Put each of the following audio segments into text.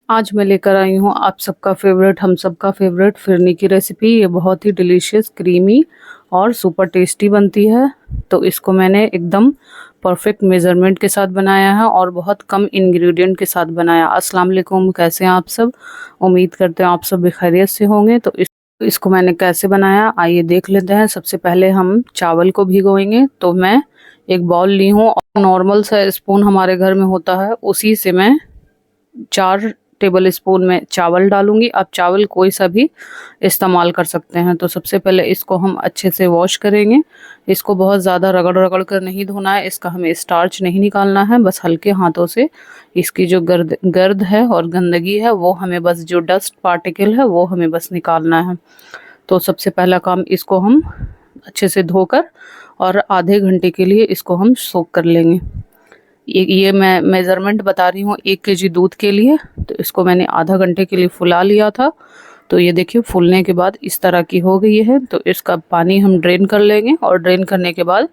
आज मैं लेकर आई हूँ आप सबका फ़ेवरेट, हम सबका फ़ेवरेट फ़िरनी की रेसिपी। ये बहुत ही डिलीशियस, क्रीमी और सुपर टेस्टी बनती है। तो इसको मैंने एकदम परफेक्ट मेज़रमेंट के साथ बनाया है और बहुत कम इंग्रेडिएंट के साथ बनाया। अस्सलाम वालेकुम, कैसे हैं आप सब? उम्मीद करते हैं आप सब भी खैरियत से होंगे। तो इसको मैंने कैसे बनाया आइए देख लेते हैं। सबसे पहले हम चावल को भिगोएंगे। तो मैं एक बाउल ली हूँ और नॉर्मल सा स्पून हमारे घर में होता है, उसी से मैं 4 टेबल स्पून में चावल डालूंगी। आप चावल कोई सा भी इस्तेमाल कर सकते हैं। तो सबसे पहले इसको हम अच्छे से वॉश करेंगे। इसको बहुत ज़्यादा रगड़ रगड़ कर नहीं धोना है, इसका हमें स्टार्च नहीं निकालना है। बस हल्के हाथों से इसकी जो गर्द गर्द है और गंदगी है, वो हमें बस, जो डस्ट पार्टिकल है वो हमें बस निकालना है। तो सबसे पहला काम, इसको हम अच्छे से धोकर और आधे घंटे के लिए इसको हम सोक कर लेंगे। ये मैं मेज़रमेंट बता रही हूँ 1 केजी दूध के लिए। तो इसको मैंने आधा घंटे के लिए फुला लिया था। तो ये देखिए फूलने के बाद इस तरह की हो गई है। तो इसका पानी हम ड्रेन कर लेंगे और ड्रेन करने के बाद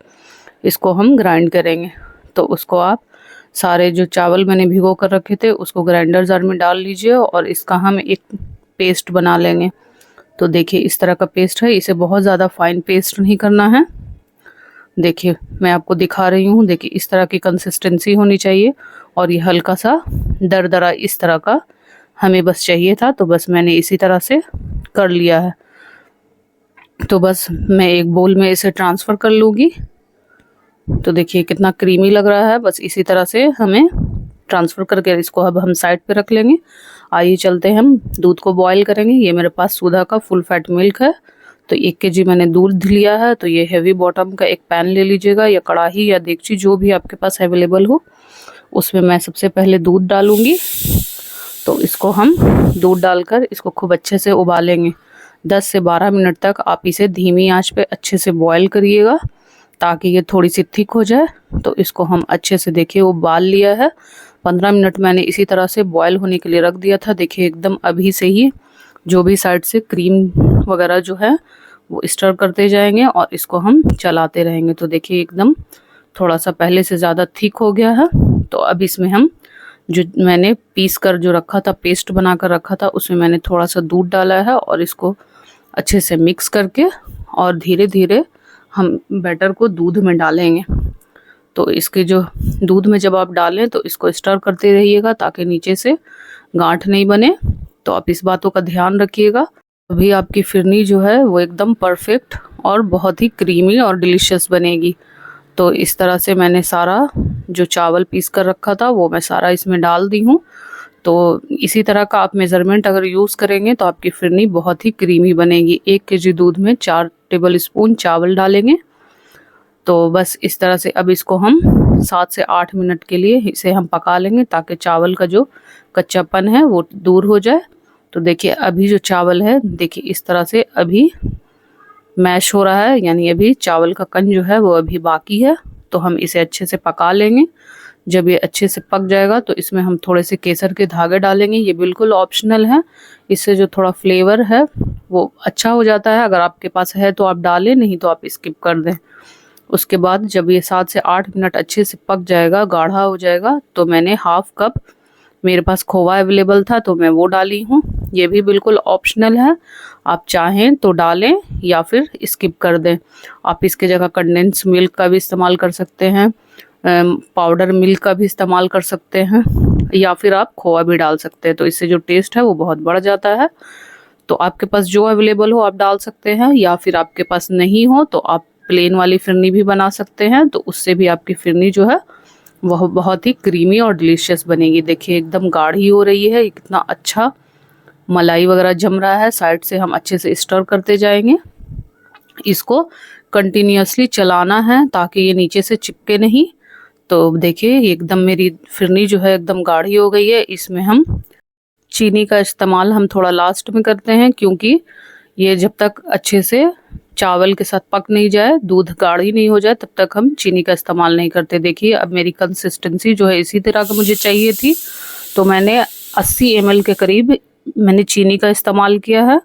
इसको हम ग्राइंड करेंगे। तो उसको आप सारे जो चावल मैंने भिगो कर रखे थे उसको ग्राइंडर जार में डाल लीजिए और इसका हम एक पेस्ट बना लेंगे। तो देखिए इस तरह का पेस्ट है, इसे बहुत ज़्यादा फाइन पेस्ट नहीं करना है। देखिए मैं आपको दिखा रही हूँ, देखिए इस तरह की कंसिस्टेंसी होनी चाहिए और ये हल्का सा दरदरा इस तरह का हमें बस चाहिए था। तो बस मैंने इसी तरह से कर लिया है। तो बस मैं एक बोल में इसे ट्रांसफ़र कर लूँगी। तो देखिए कितना क्रीमी लग रहा है। बस इसी तरह से हमें ट्रांसफ़र करके इसको अब हम साइड पे रख लेंगे। आइए चलते हैं, हम दूध को बॉयल करेंगे। ये मेरे पास सुधा का फुल फैट मिल्क है। तो 1 केजी मैंने दूध लिया है। तो ये हेवी बॉटम का एक पैन ले लीजिएगा, या कढ़ाई या देगची, जो भी आपके पास अवेलेबल हो। उसमें मैं सबसे पहले दूध डालूँगी। तो इसको हम दूध डालकर इसको खूब अच्छे से उबालेंगे। 10 से 12 मिनट तक आप इसे धीमी आंच पे अच्छे से बॉयल करिएगा, ताकि ये थोड़ी सी थिक हो जाए। तो इसको हम अच्छे से, देखिए उबाल लिया है। 15 मिनट मैंने इसी तरह से बॉयल होने के लिए रख दिया था। देखिए एकदम अभी से ही जो भी साइड से क्रीम वगैरह जो है वो स्टर करते जाएंगे और इसको हम चलाते रहेंगे। तो देखिए एकदम थोड़ा सा पहले से ज़्यादा थिक हो गया है। तो अब इसमें हम जो मैंने पीस कर जो रखा था, पेस्ट बना कर रखा था, उसमें मैंने थोड़ा सा दूध डाला है और इसको अच्छे से मिक्स करके और धीरे धीरे हम बैटर को दूध में डालेंगे। तो इसके जो दूध में जब आप डालें तो इसको स्टर करते रहिएगा, ताकि नीचे से गांठ नहीं बने। तो आप इस बातों का ध्यान रखिएगा। अभी आपकी फिरनी जो है वो एकदम परफेक्ट और बहुत ही क्रीमी और डिलीशियस बनेगी। तो इस तरह से मैंने सारा जो चावल पीस कर रखा था वो मैं सारा इसमें डाल दी हूँ। तो इसी तरह का आप मेज़रमेंट अगर यूज़ करेंगे तो आपकी फिरनी बहुत ही क्रीमी बनेगी। 1 केजी दूध में 4 टेबल स्पून चावल डालेंगे। तो बस इस तरह से अब इसको हम 7 से 8 मिनट के लिए इसे हम पका लेंगे, ताकि चावल का जो कच्चापन है वो दूर हो जाए। तो देखिए अभी जो चावल है, देखिए इस तरह से अभी मैश हो रहा है, यानी अभी चावल का कन जो है वो अभी बाकी है। तो हम इसे अच्छे से पका लेंगे। जब ये अच्छे से पक जाएगा तो इसमें हम थोड़े से केसर के धागे डालेंगे। ये बिल्कुल ऑप्शनल है, इससे जो थोड़ा फ्लेवर है वो अच्छा हो जाता है। अगर आपके पास है तो आप डालें, नहीं तो आप स्किप कर दें। उसके बाद जब ये 7 से 8 मिनट अच्छे से पक जाएगा, गाढ़ा हो जाएगा, तो मैंने हाफ कप, मेरे पास खोवा अवेलेबल था तो मैं वो डाली हूँ। ये भी बिल्कुल ऑप्शनल है, आप चाहें तो डालें या फिर स्किप कर दें। आप इसके जगह कंडेंस मिल्क का भी इस्तेमाल कर सकते हैं, पाउडर मिल्क का भी इस्तेमाल कर सकते हैं, या फिर आप खोवा भी डाल सकते हैं। तो इससे जो टेस्ट है वो बहुत बढ़ जाता है। तो आपके पास जो अवेलेबल हो आप डाल सकते हैं, या फिर आपके पास नहीं हो तो आप प्लेन वाली फिरनी भी बना सकते हैं। तो उससे भी आपकी फिरनी जो है वह बहुत ही क्रीमी और डिलीशियस बनेगी। देखिए एकदम गाढ़ी हो रही है, कितना अच्छा मलाई वगैरह जम रहा है। साइड से हम अच्छे से स्टर करते जाएंगे। इसको कंटिन्यूअसली चलाना है ताकि ये नीचे से चिपके नहीं। तो देखिए एकदम मेरी फिरनी जो है एकदम गाढ़ी हो गई है। इसमें हम चीनी का इस्तेमाल हम थोड़ा लास्ट में करते हैं, क्योंकि ये जब तक अच्छे से चावल के साथ पक नहीं जाए, दूध गाढ़ी नहीं हो जाए, तब तक हम चीनी का इस्तेमाल नहीं करते। देखिए अब मेरी कंसिस्टेंसी जो है इसी तरह का मुझे चाहिए थी। तो मैंने 80 ml के करीब मैंने चीनी का इस्तेमाल किया है।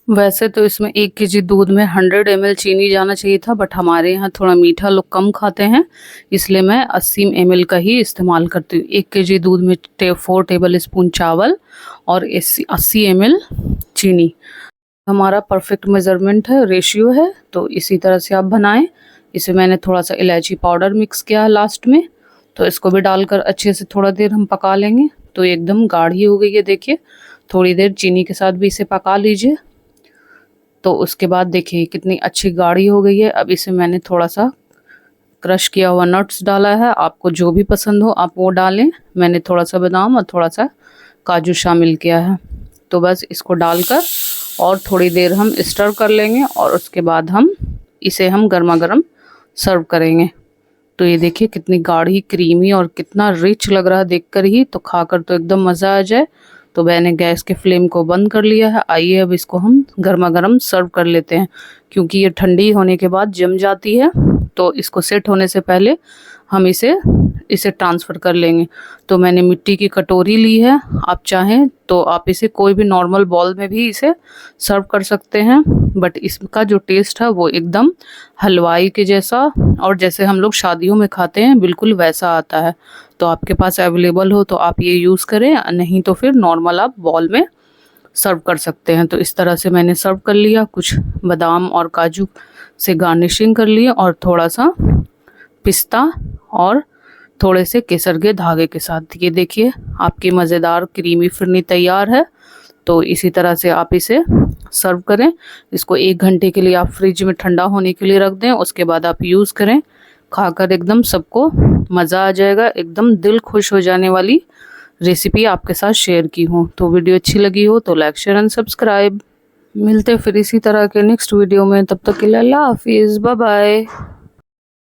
वैसे तो इसमें 1 केजी दूध में 100 ml चीनी जाना चाहिए था, बट हमारे यहाँ थोड़ा मीठा लोग कम खाते हैं, इसलिए मैं 80 ml का ही इस्तेमाल करती हूँ। 1 केजी दूध में 4 टेबल स्पून चावल और 80 ml चीनी हमारा परफेक्ट मेज़रमेंट है, रेशियो है। तो इसी तरह से आप बनाएं। इसे मैंने थोड़ा सा इलायची पाउडर मिक्स किया है लास्ट में, तो इसको भी डालकर अच्छे से थोड़ा देर हम पका लेंगे। तो एकदम गाढ़ी हो गई है, देखिए। थोड़ी देर चीनी के साथ भी इसे पका लीजिए। तो उसके बाद देखिए कितनी अच्छी गाढ़ी हो गई है। अब इसे मैंने थोड़ा सा क्रश किया हुआ नट्स डाला है, आपको जो भी पसंद हो आप वो डालें। मैंने थोड़ा सा बादाम और थोड़ा सा काजू शामिल किया है। तो बस इसको डालकर और थोड़ी देर हम स्टर कर लेंगे और उसके बाद इसे हम गर्मा गर्म सर्व करेंगे। तो ये देखिए कितनी गाढ़ी, क्रीमी और कितना रिच लग रहा है देखकर ही, तो खाकर तो एकदम मज़ा आ जाए। तो मैंने गैस के फ्लेम को बंद कर लिया है। आइए अब इसको हम गर्मा गर्म सर्व कर लेते हैं, क्योंकि ये ठंडी होने के बाद जम जाती है। तो इसको सेट होने से पहले हम इसे ट्रांसफ़र कर लेंगे। तो मैंने मिट्टी की कटोरी ली है, आप चाहें तो आप इसे कोई भी नॉर्मल बॉल में भी इसे सर्व कर सकते हैं, बट इसका जो टेस्ट है वो एकदम हलवाई के जैसा और जैसे हम लोग शादियों में खाते हैं बिल्कुल वैसा आता है। तो आपके पास अवेलेबल हो तो आप ये यूज़ करें, नहीं तो फिर नॉर्मल आप बॉल में सर्व कर सकते हैं। तो इस तरह से मैंने सर्व कर लिया, कुछ बादाम और काजू से गार्निशिंग कर लिए और थोड़ा सा पिस्ता और थोड़े से केसर के धागे के साथ। ये देखिए आपकी मज़ेदार क्रीमी फिरनी तैयार है। तो इसी तरह से आप इसे सर्व करें। इसको 1 घंटे के लिए आप फ्रिज में ठंडा होने के लिए रख दें, उसके बाद आप यूज़ करें। खाकर एकदम सबको मज़ा आ जाएगा, एकदम दिल खुश हो जाने वाली रेसिपी आपके साथ शेयर की हूँ। तो वीडियो अच्छी लगी हो तो लाइक, शेयर एंड सब्सक्राइब। मिलते फिर इसी तरह के नेक्स्ट वीडियो में, तब तक के लिए अल्लाह हाफिज़, बाय बाय।